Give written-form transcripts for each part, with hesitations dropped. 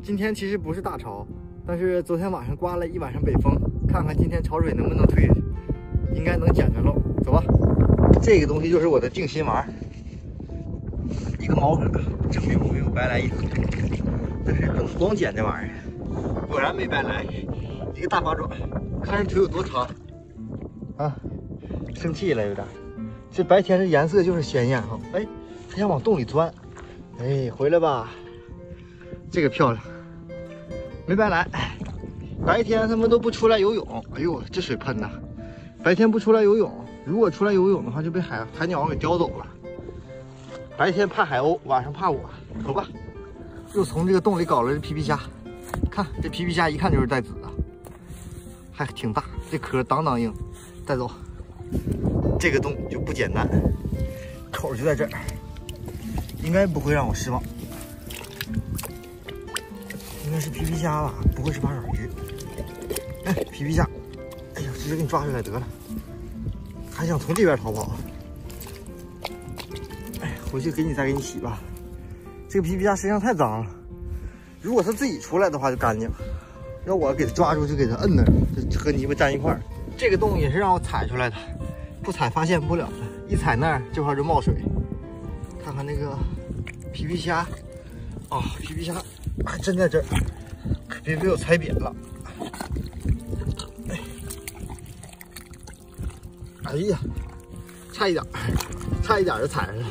今天其实不是大潮，但是昨天晚上刮了一晚上北风，看看今天潮水能不能退下去，应该能捡着喽。走吧，这个东西就是我的定心丸，一个毛蛤，证明我没有白来一趟。但是不能光捡这玩意儿，果然没白来，一个大八爪，看这腿有多长啊！生气了有点。这白天这颜色就是鲜艳哈，哎，它想往洞里钻，哎，回来吧。这个漂亮，没白来。白天他们都不出来游泳，哎呦，这水喷的。白天不出来游泳，如果出来游泳的话，就被海鸟给叼走了。白天怕海鸥，晚上怕我。走吧，又从这个洞里搞了这皮皮虾，看这皮皮虾一看就是带籽的，还挺大，这壳当当硬。带走，这个洞就不简单，口就在这儿，应该不会让我失望。应该是皮皮虾吧，不会是八爪鱼。哎，皮皮虾，哎呀，直接给你抓出来得了，还想从这边逃跑？哎，回去再给你洗吧。这个皮皮虾身上太脏了，如果它自己出来的话就干净了，要我给它抓住就给它摁那儿，就和泥巴粘一块儿。这个洞也是让我踩出来的，不踩发现不了的，一踩那儿这块就冒水。看看那个皮皮虾，啊，皮皮虾还真在这儿，可别被我踩扁了。哎呀，差一点就踩上了。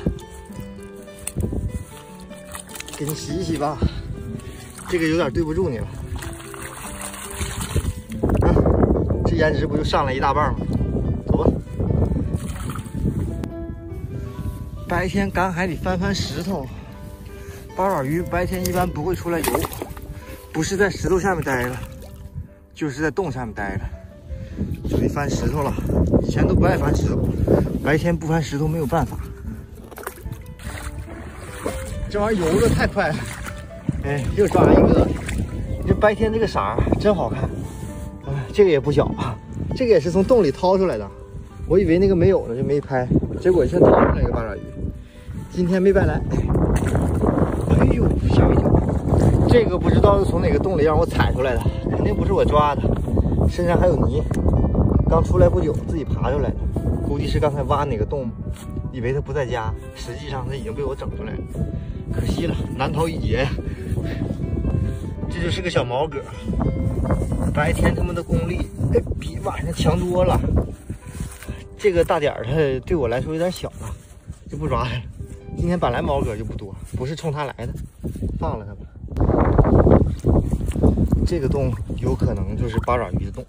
给你洗一洗吧，这个有点对不住你了。啊，这颜值不就上来一大半吗？走吧。白天赶海里翻翻石头，八爪鱼白天一般不会出来游，不是在石头下面待着，就是在洞下面待着。出去翻石头了，以前都不爱翻石头，白天不翻石头没有办法。这玩意游的太快了，哎，又抓一个。这白天这个色真好看，哎，这个也不小啊，这个也是从洞里掏出来的。我以为那个没有呢，就没拍，结果先掏出来一个八爪鱼。今天没白来，哎呦，吓我一跳！这个不知道是从哪个洞里让我踩出来的，肯定不是我抓的，身上还有泥。刚出来不久，自己爬出来的，估计是刚才挖哪个洞，以为他不在家，实际上他已经被我整出来了，可惜了，难逃一劫呀。这就是个小毛蛤，白天他们的功力比晚上强多了。这个大点儿它对我来说有点小了，就不抓它了。今天本来毛蛤就不多，不是冲它来的，放了它吧。这个洞有可能就是八爪鱼的洞。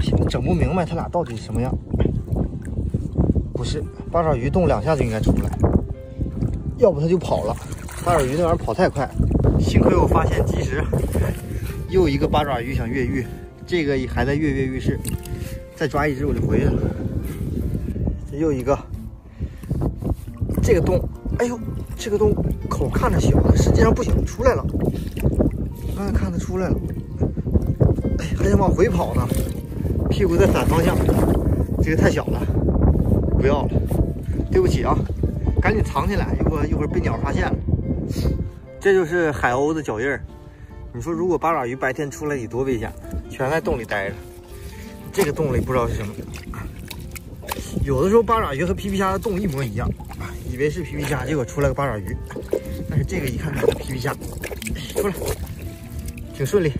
现在整不明白它俩到底什么样。不是八爪鱼动2下就应该出来，要不它就跑了。八爪鱼那玩意儿跑太快，幸亏我发现及时。又一个八爪鱼想越狱，这个还在跃跃欲试，再抓一只我就回去了。这又一个，这个洞，哎呦，这个洞口看着小，实际上不小，出来了。刚才看它出来了，哎，还想往回跑呢。屁股在反方向，这个太小了，不要了，对不起啊，赶紧藏起来，一会儿被鸟发现了。这就是海鸥的脚印儿。你说如果八爪鱼白天出来得多危险，全在洞里待着。这个洞里不知道是什么，有的时候八爪鱼和皮皮虾的洞一模一样，以为是皮皮虾，结果出来个八爪鱼。但是这个一看就是皮皮虾，出来，挺顺利。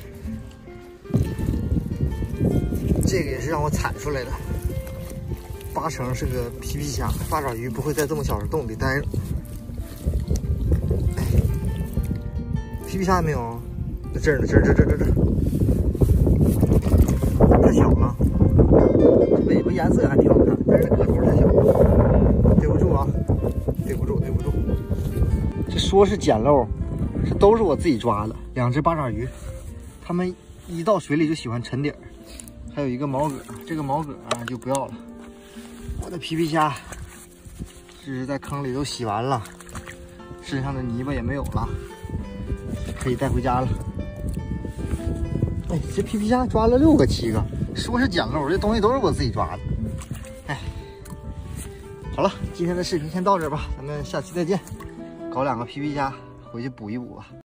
这个也是让我踩出来的，8成是个皮皮虾，八爪鱼不会在这么小的洞里待着。哎，皮皮虾没有？在这儿呢，这儿，太小了。这尾巴颜色还挺好看，但是个头太小，对不住啊，对不住。这说是捡漏，这都是我自己抓的，2只八爪鱼，它们一到水里就喜欢沉底儿。还有一个毛蛤，这个毛蛤就不要了。我的皮皮虾，这是在坑里都洗完了，身上的泥巴也没有了，可以带回家了。哎，这皮皮虾抓了6个7个，说是捡漏，这东西都是我自己抓的。哎，好了，今天的视频先到这儿吧，咱们下期再见。搞2个皮皮虾回去补一补吧。